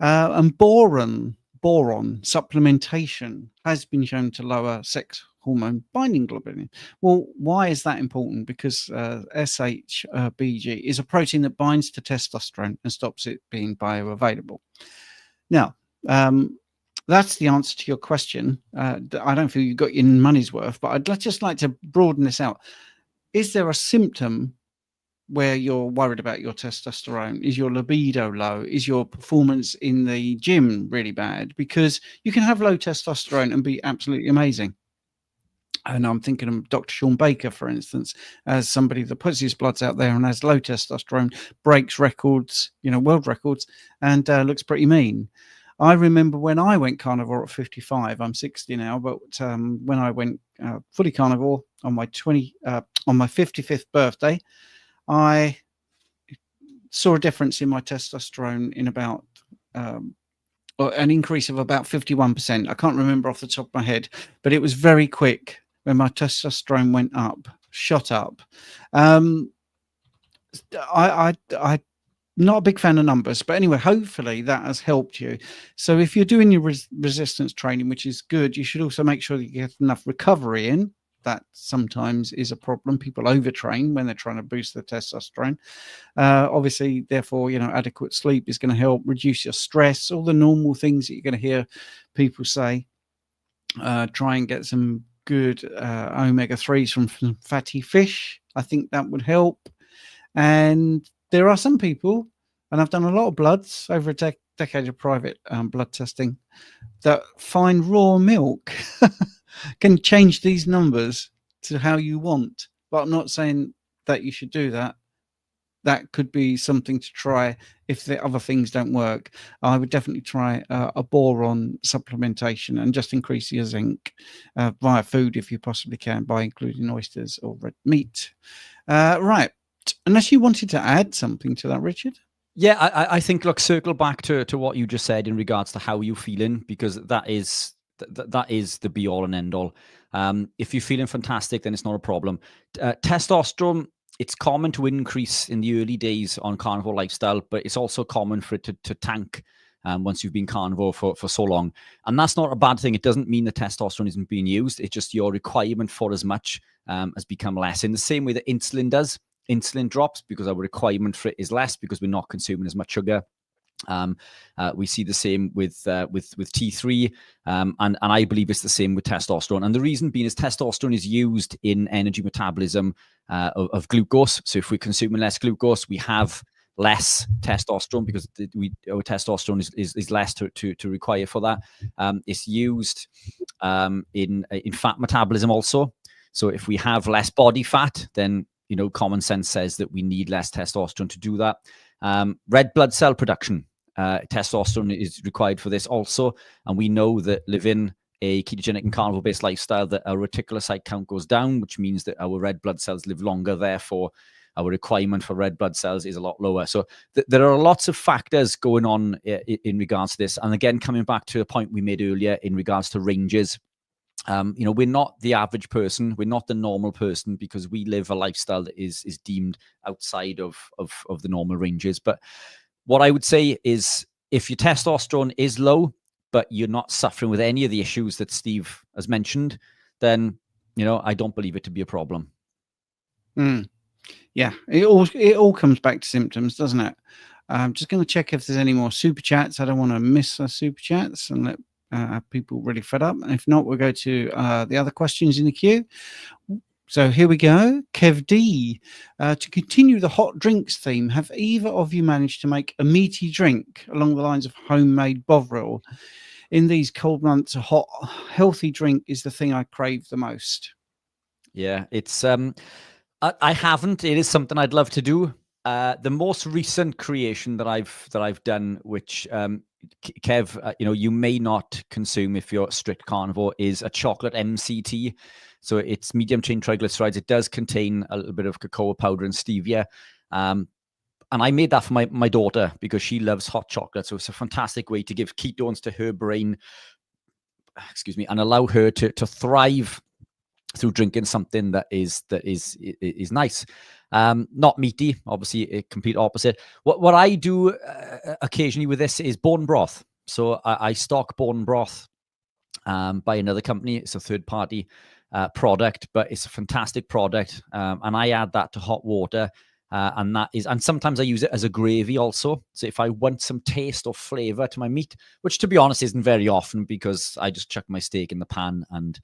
And boron supplementation has been shown to lower sex hormone binding globulin. Well, why is that important? Because SHBG is a protein that binds to testosterone and stops it being bioavailable. Now, that's the answer to your question. I don't feel you got your money's worth, but I'd just like to broaden this out. Is there a symptom where you're worried about your testosterone? Is your libido low? Is your performance in the gym really bad? Because you can have low testosterone and be absolutely amazing. And I'm thinking of Dr. Sean Baker, for instance, as somebody that puts his bloods out there and has low testosterone, breaks records, world records, and looks pretty mean. I remember when I went carnivore at 55. I'm 60 now, but when I went fully carnivore on my 55th birthday, I saw a difference in my testosterone in about an increase of about 51%. I can't remember off the top of my head, but it was very quick when my testosterone went up, shot up. I'm not a big fan of numbers, but anyway, hopefully that has helped you. So if you're doing your resistance training, which is good, you should also make sure that you get enough recovery in. That sometimes is a problem. People overtrain when they're trying to boost their testosterone. Obviously, therefore, adequate sleep is going to help reduce your stress, all the normal things that you're going to hear people say. Try and get some good omega-3s from fatty fish. I think that would help. And there are some people, and I've done a lot of bloods over a decade of private blood testing, that find raw milk can change these numbers to how you want. But I'm not saying that you should do that. That could be something to try if the other things don't work. I would definitely try a boron supplementation and just increase your zinc via food if you possibly can, by including oysters or red meat. Right. Unless you wanted to add something to that, Richard? Yeah, I think, look, circle back to what you just said in regards to how you're feeling, because that is the be all and end all. If you're feeling fantastic, then it's not a problem. Testosterone, it's common to increase in the early days on carnivore lifestyle, but it's also common for it to tank once you've been carnivore for so long. And that's not a bad thing. It doesn't mean that testosterone isn't being used. It's just your requirement for as much has become less. In the same way that insulin does. Insulin drops because our requirement for it is less because we're not consuming as much sugar. We see the same with T3, and I believe it's the same with testosterone. And the reason being is testosterone is used in energy metabolism of glucose. So if we're consuming less glucose, we have less testosterone because our testosterone is less to require for that. It's used in fat metabolism also. So if we have less body fat, then common sense says that we need less testosterone to do that. Red blood cell production. Testosterone is required for this also. And we know that living a ketogenic and carnivore-based lifestyle, that our reticulocyte count goes down, which means that our red blood cells live longer. Therefore, our requirement for red blood cells is a lot lower. So there are lots of factors going on in regards to this. And again, coming back to a point we made earlier in regards to ranges, we're not the average person. We're not the normal person because we live a lifestyle that is deemed outside of the normal ranges. But what I would say is if your testosterone is low, but you're not suffering with any of the issues that Steve has mentioned, then, I don't believe it to be a problem. Yeah, it all comes back to symptoms, doesn't it? I'm just going to check if there's any more super chats. I don't want to miss our super chats and let people really fed up. If not, we'll go to the other questions in the queue. So here we go. Kev D. To continue the hot drinks theme, have either of you managed to make a meaty drink along the lines of homemade Bovril? In these cold months, a hot, healthy drink is the thing I crave the most. Yeah, it's I haven't. It is something I'd love to do. The most recent creation that I've done, which Kev, you may not consume if you're strict carnivore, is a chocolate MCT. So it's medium chain triglycerides. It does contain a little bit of cocoa powder and stevia. And I made that for my daughter because she loves hot chocolate. So it's a fantastic way to give ketones to her brain, and allow her to thrive through drinking something that is nice. Not meaty, obviously, a complete opposite. What I do occasionally with this is bone broth. So I stock bone broth by another company. It's a third party product, but it's a fantastic product. And I add that to hot water. And sometimes I use it as a gravy also. So if I want some taste or flavor to my meat, which to be honest isn't very often because I just chuck my steak in the pan and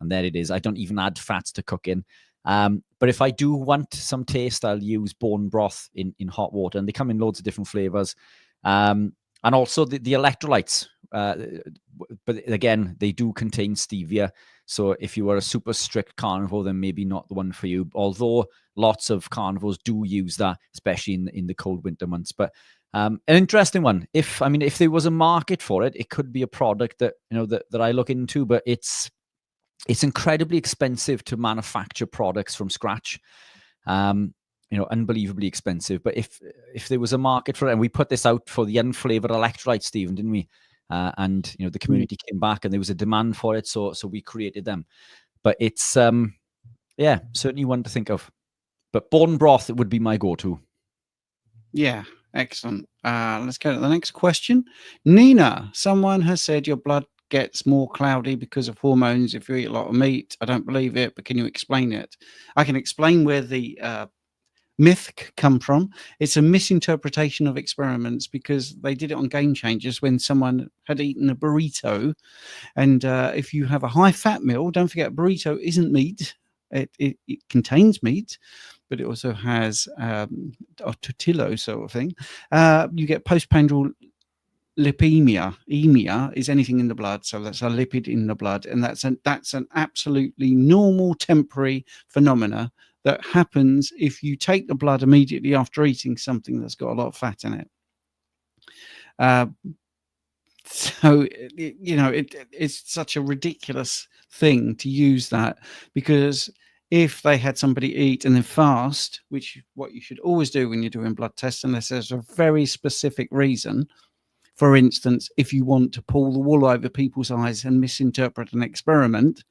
there it is. I don't even add fats to cooking. But if I do want some taste, I'll use bone broth in hot water, and they come in loads of different flavors. And also the electrolytes. But again, they do contain stevia. So if you are a super strict carnivore, then maybe not the one for you. Although lots of carnivores do use that, especially in the cold winter months. But an interesting one. If there was a market for it, it could be a product that that I look into. But it's incredibly expensive to manufacture products from scratch. Unbelievably expensive. But if there was a market for it, and we put this out for the unflavored electrolytes, Stephen, didn't we? And the community came back, and there was a demand for it, so we created them. But it's certainly one to think of. But bone broth would be my go-to. Yeah, excellent. Let's go to the next question. Nina, someone has said your blood gets more cloudy because of hormones if you eat a lot of meat. I don't believe it, but can you explain it? I can explain where the myth come from. It's a misinterpretation of experiments because they did it on Game Changers when someone had eaten a burrito. And if you have a high fat meal, don't forget, burrito isn't meat. It contains meat, but it also has a tortillo sort of thing. You get postprandial lipemia. Emia is anything in the blood, so that's a lipid in the blood, and that's an absolutely normal temporary phenomena that happens if you take the blood immediately after eating something that's got a lot of fat in it. So it's such a ridiculous thing to use that, because if they had somebody eat and then fast, which what you should always do when you're doing blood tests, unless there's a very specific reason. For instance, if you want to pull the wool over people's eyes and misinterpret an experiment,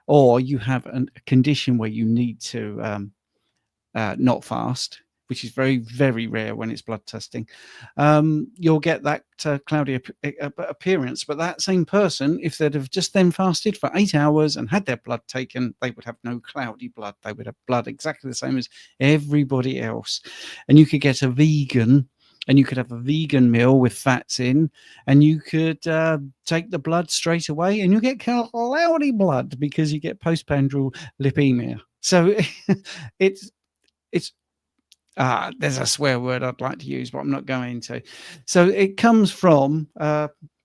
or you have a condition where you need to not fast, which is very, very rare when it's blood testing, you'll get that cloudy appearance. But that same person, if they'd have just then fasted for 8 hours and had their blood taken, they would have no cloudy blood. They would have blood exactly the same as everybody else. And you could get a vegan, and you could have a vegan meal with fats in, and you could take the blood straight away, and you get cloudy blood because you get postprandial lipemia. So it's there's a swear word I'd like to use, but I'm not going to. So it comes from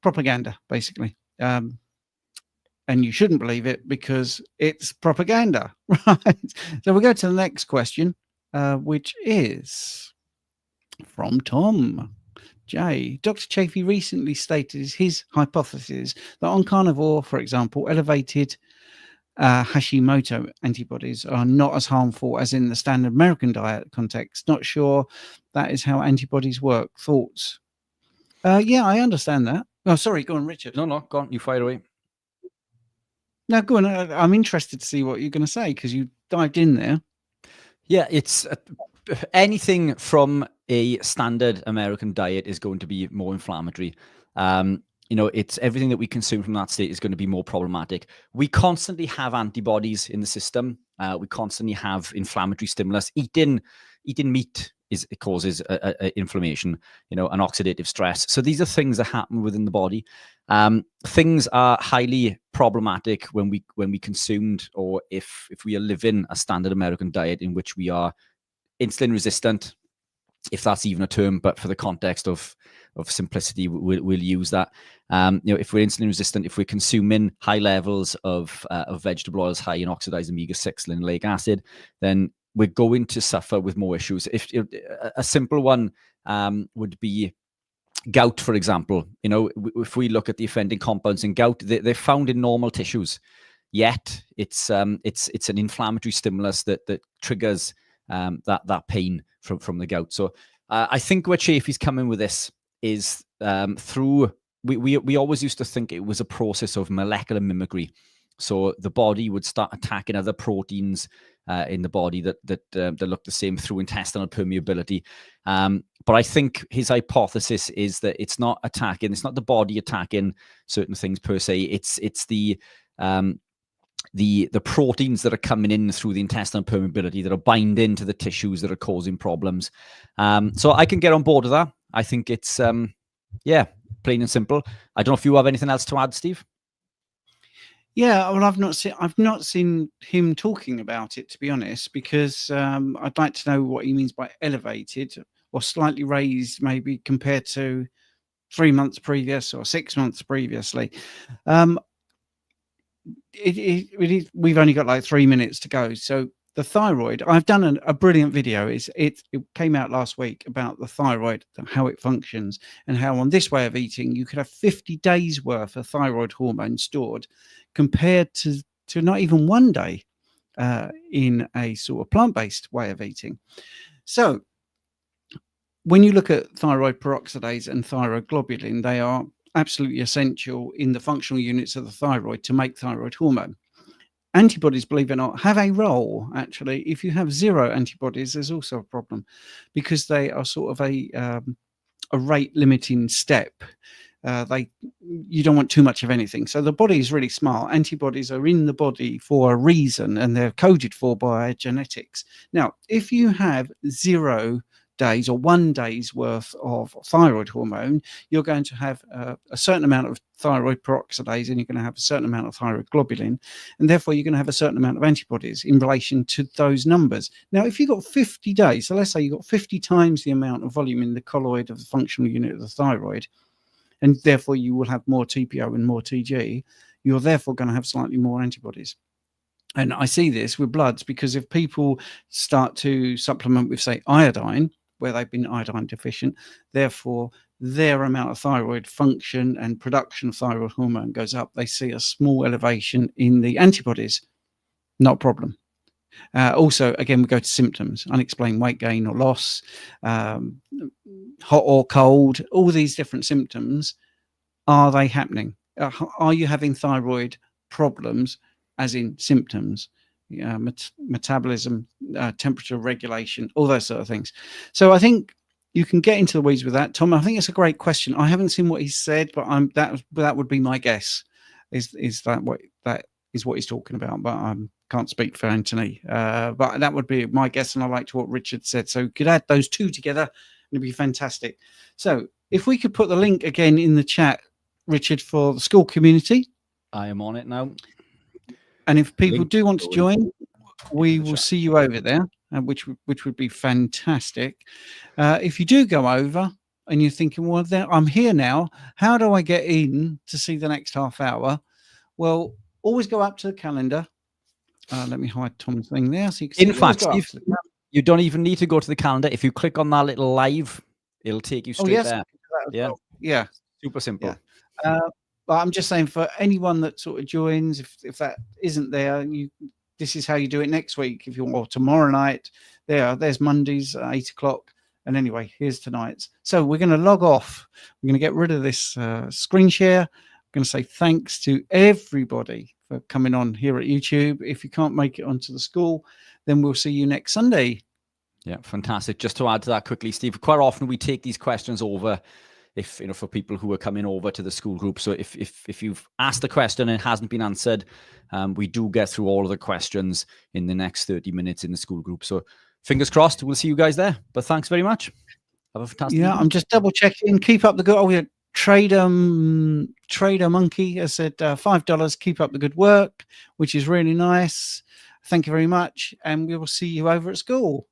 propaganda, basically. And you shouldn't believe it because it's propaganda, right? So we'll go to the next question, which is from Tom J. Dr. Chafee recently stated his hypothesis that on carnivore, for example, elevated Hashimoto antibodies are not as harmful as in the standard American diet context. Not sure that is how antibodies work. Thoughts? Yeah, I understand that. Oh, sorry. Go on, Richard. No, go on. You fire away. No, go on. I'm interested to see what you're going to say because you dived in there. Yeah, it's anything from a standard American diet is going to be more inflammatory. it's everything that we consume from that state is going to be more problematic. We constantly have antibodies in the system. We constantly have inflammatory stimulus. Eating meat it causes inflammation, and oxidative stress. So these are things that happen within the body. Things are highly problematic when we consumed, or if we are living a standard American diet in which we are insulin resistant, if that's even a term, but for the context of simplicity, we'll use that. If we're insulin resistant, if we're consuming high levels of vegetable oils high in oxidized omega-6 linoleic acid, then we're going to suffer with more issues. If a simple one would be gout, for example. If we look at the offending compounds in gout, they're found in normal tissues, yet it's an inflammatory stimulus that triggers that pain from the gout. So I think where Chafee's coming with this is through we always used to think it was a process of molecular mimicry. So the body would start attacking other proteins in the body that look the same through intestinal permeability. But I think his hypothesis is that it's not the body attacking certain things per se. It's the proteins that are coming in through the intestinal permeability that are binding to the tissues that are causing problems. So I can get on board with that. I think it's plain and simple. I don't know if you have anything else to add, Steve. Yeah, well, I've not seen him talking about it, to be honest, because I'd like to know what he means by elevated or slightly raised, maybe compared to 3 months previous or 6 months previously. We've only got like 3 minutes to go. So the thyroid, I've done a brilliant video. It came out last week about the thyroid, how it functions, and how on this way of eating you could have 50 days worth of thyroid hormone stored, compared to not even 1 day in a sort of plant-based way of eating. So when you look at thyroid peroxidase and thyroid globulin, they are absolutely essential in the functional units of the thyroid to make thyroid hormone. Antibodies, believe it or not, have a role. Actually, if you have zero antibodies, there's also a problem, because they are sort of a rate limiting step. You don't want too much of anything. So the body is really smart. Antibodies are in the body for a reason, and they're coded for by genetics. Now, if you have 0 days or 1 day's worth of thyroid hormone, you're going to have a certain amount of thyroid peroxidase, and you're going to have a certain amount of thyroid globulin, and therefore you're going to have a certain amount of antibodies in relation to those numbers. Now, if you've got 50 days, so let's say you've got 50 times the amount of volume in the colloid of the functional unit of the thyroid, and therefore you will have more TPO and more TG, you're therefore going to have slightly more antibodies. And I see this with bloods, because if people start to supplement with, say, iodine, where they've been iodine deficient, therefore their amount of thyroid function and production of thyroid hormone goes up. They see a small elevation in the antibodies. Not a problem. Also, again, we go to symptoms: unexplained weight gain or loss, hot or cold, all these different symptoms. Are they happening? Are you having thyroid problems, as in symptoms? Metabolism, temperature regulation, all those sort of things. So I think you can get into the weeds with that, Tom. I think it's a great question. I haven't seen what he said, but that would be my guess. Is that what he's talking about? But I can't speak for Anthony. But that would be my guess, and I liked what Richard said. So could add those two together, and it'd be fantastic. So if we could put the link again in the chat, Richard, for the school community. I am on it now. And if people do want to join, we will see you over there, which would be fantastic. If you do go over and you're thinking, well, I'm here now, how do I get in to see the next half hour? Well, always go up to the calendar. Let me hide Tom's thing there, so you can see. In fact, Steve, you don't even need to go to the calendar. If you click on that little live, it'll take you straight there. Yeah, well. Yeah, super simple. Yeah. But I'm just saying, for anyone that sort of joins, if that isn't there, this is how you do it next week. If you want, or tomorrow night, there's Mondays at 8 o'clock. And anyway, here's tonight's. So we're going to log off. We're going to get rid of this screen share. I'm going to say thanks to everybody for coming on here at YouTube. If you can't make it onto the school, then we'll see you next Sunday. Yeah, fantastic. Just to add to that quickly, Steve, quite often we take these questions over if for people who are coming over to the school group. So if you've asked a question and it hasn't been answered, we do get through all of the questions in the next 30 minutes in the school group. So fingers crossed, we'll see you guys there. But thanks very much. Have a fantastic evening. I'm just double checking. Keep up the good. Oh, yeah. Trader Monkey has said $5. Keep up the good work, which is really nice. Thank you very much, and we will see you over at school.